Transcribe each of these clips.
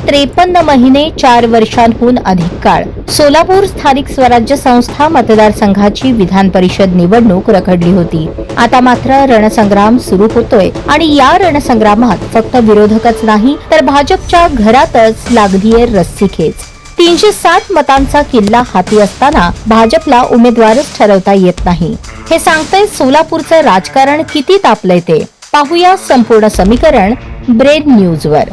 53 महिने 4 वर्षांहून अधिक काळ सोलापूर स्थानिक स्वराज्य संस्था मतदारसंघाची विधान परिषद निवडणूक रखडली होती। आता मात्र रणसंग्राम सुरू होतोय आणि या रणसंग्रामात फक्त विरोधकच नाही तर भाजपच्या घरातच लागलीये रस्सीखेच। 360 मतांचा किल्ला हाती असताना भाजपला उमेदवारच ठरवता येत नाही। हे सांगतंय सोलापूरचं राजकारण किती तापलंय ते। पाहूया संपूर्ण समीकरण ब्रेड न्यूजवर।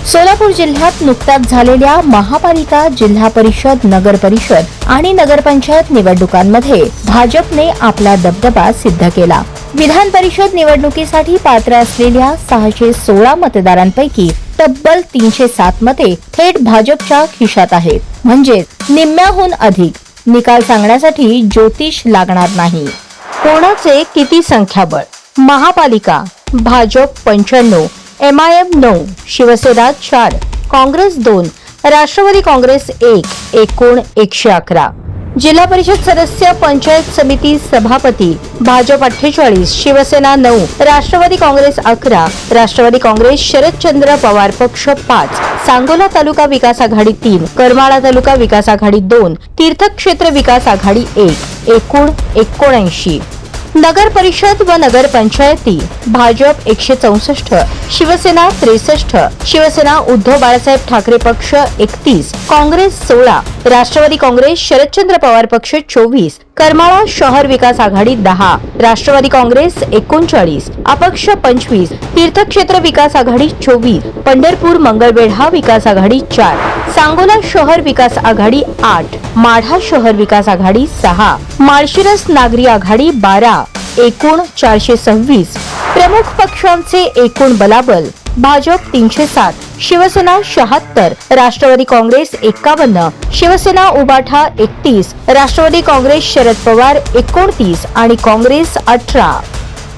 सोलापूर जिल्ह्यात नुकत्याच झालेल्या महापालिका, जिल्हा परिषद, नगर परिषद आणि नगरपंचायत निवडणुकांमध्ये भाजपने आपला दबदबा सिद्ध केला। विधान परिषद निवडणुकीसाठी पात्र असलेल्या 616 मतदारांपैकी तब्बल 307 मते थेट भाजपच्या खिशात आहेत। म्हणजे निम्म्याहून अधिक। निकाल सांगण्यासाठी ज्योतिष लागणार नाही। कोणाचे किती संख्याबळ? महापालिका भाजप 95, MIM 9, शिवसेना 4, काँग्रेस 2, राष्ट्रवादी काँग्रेस 1, एकूण 111। जिल्हा परिषद सदस्य, पंचायत समिती सभापती भाजप 48, शिवसेना 9, राष्ट्रवादी काँग्रेस 11, राष्ट्रवादी काँग्रेस शरदचंद्र पवार पक्ष 5, सांगोला तालुका विकास आघाडी 3, करमाळा तालुका विकास आघाडी 2, तीर्थक्षेत्र विकास आघाडी 1, एकूण 79। नगर परिषद व नगर पंचायती भाजप 164, शिवसेना 63, शिवसेना उद्धव बाळासाहेब ठाकरे पक्ष 31, काँग्रेस 16, राष्ट्रवादी काँग्रेस शरदचंद्र पवार पक्ष 24, करमाळा शहर विकास आघाडी 10, राष्ट्रवादी काँग्रेस 39, अपक्ष 25, तीर्थक्षेत्र विकास आघाडी 24, पंढरपूर मंगळवेढा विकास आघाडी 4, सांगोला शहर विकास आघाडी 8, माढा शहर विकास आघाडी 6, माळशिरस नागरी आघाडी 12, एकूण 426। प्रमुख पक्षांचे एकूण बलाबल: भाजप 307, शिवसेना 76, राष्ट्रवादी काँग्रेस 51, शिवसेना उबाठा 31, राष्ट्रवादी काँग्रेस शरद पवार 29 आणि काँग्रेस 18।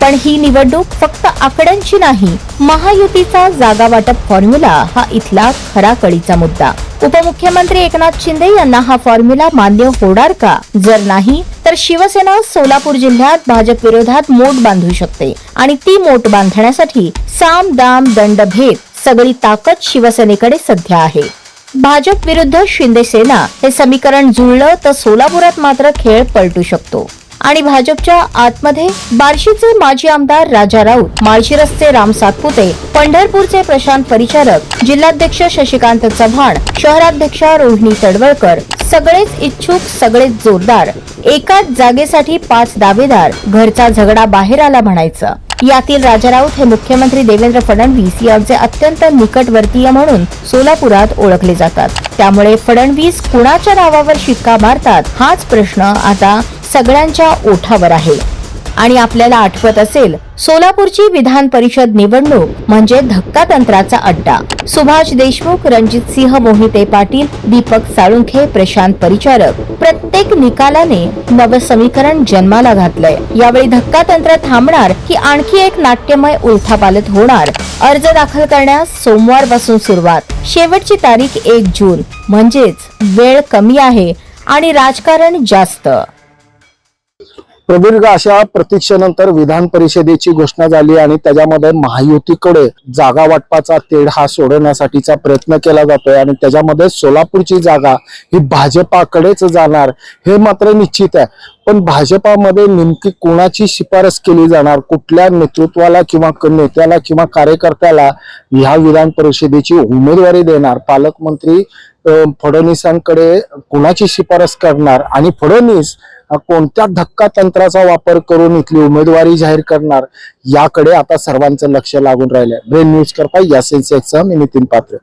पण ही निवडणूक फक्त आकड्यांची नाही, महायुतीचा जागा वाटप फॉर्म्युला हा इथला खरा कळीचा मुद्दा। उपमुख्यमंत्री एकनाथ शिंदे यांना हा फॉर्म्युला मान्य होणार का? जर नाही तर शिवसेना सोलापूर जिल्ह्यात भाजप विरोधात मोठ बांधू शकते आणि ती मोठ बांधण्यासाठी साम दाम दंड भेद सगळी ताकद शिवसेनेकडे सध्या आहे। भाजप विरुद्ध शिंदे सेना हे समीकरण जुळलं तर सोलापुरात मात्र खेळ पलटू शकतो आणि भाजपच्या आतमध्ये बार्शीचे माजी आमदार राजा राऊत, माळशिरसचे राम सातपुते, पंढरपूरचे प्रशांत परिचारक, जिल्हाध्यक्ष शशिकांत चव्हाण, शहराध्यक्षा रोहिणी तडवळकर सगळेच इच्छुक, सगळेच जोरदार। एकाच जागेसाठी 5 दावेदार, घरचा झगडा बाहेर आला म्हणायचं। यातील राजा राऊत हे मुख्यमंत्री देवेंद्र फडणवीस यांचे अत्यंत निकटवर्तीय म्हणून सोलापुरात ओळखले जातात। त्यामुळे फडणवीस कुणाच्या नावावर शिक्का मारतात हाच प्रश्न आता सगळ्यांच्या ओठावर आहे। आणि आपल्याला आठवत असेल, सोलापूरची विधान परिषद निवडणूक म्हणजे धक्कातंत्राचा अड्डा। सुभाष देशमुख, रणजित सिंह मोहिते पाटील, दीपक साळुंखे, प्रशांत परिचारक प्रत्येक निकालाने नवसमीकरण जन्माला घातलंय। यावेळी धक्कातंत्र थांबणार की आणखी एक नाट्यमय उलथापालथ होणार? अर्ज दाखल करण्यास सोमवारपासून सुरुवात, शेवटची तारीख 1 जून, म्हणजेच वेळ कमी आहे आणि राजकारण जास्त। प्रदीर्घ अशा प्रतीक्षेनंतर विधान परिषदेची घोषणा झाली आणि त्याच्यामध्ये महायुतीकडे जागा वाटपाचा तेढ हा सोडवण्यासाठीचा प्रयत्न केला जातोय आणि त्याच्यामध्ये सोलापूरची जागा ही भाजपाकडेच जाणार हे मात्र निश्चित आहे। पण भाजपामध्ये नेमकी कोणाची शिफारस केली जाणार, कुठल्या नेतृत्वाला किंवा नेत्याला किंवा कार्यकर्त्याला ह्या विधान परिषदेची उमेदवारी देणार, पालकमंत्री फडणवीसांकडे कुणाची शिफारस करणार आणि फडणवीस कोणत्या धक्का तंत्राचा वापर करून इथली उमेदवारी जाहीर करणार, याकडे आता सर्वांचं लक्ष लागून राहिलंय। ब्रेड न्यूज करता यासिन शेखसह मी नितीन पात्र।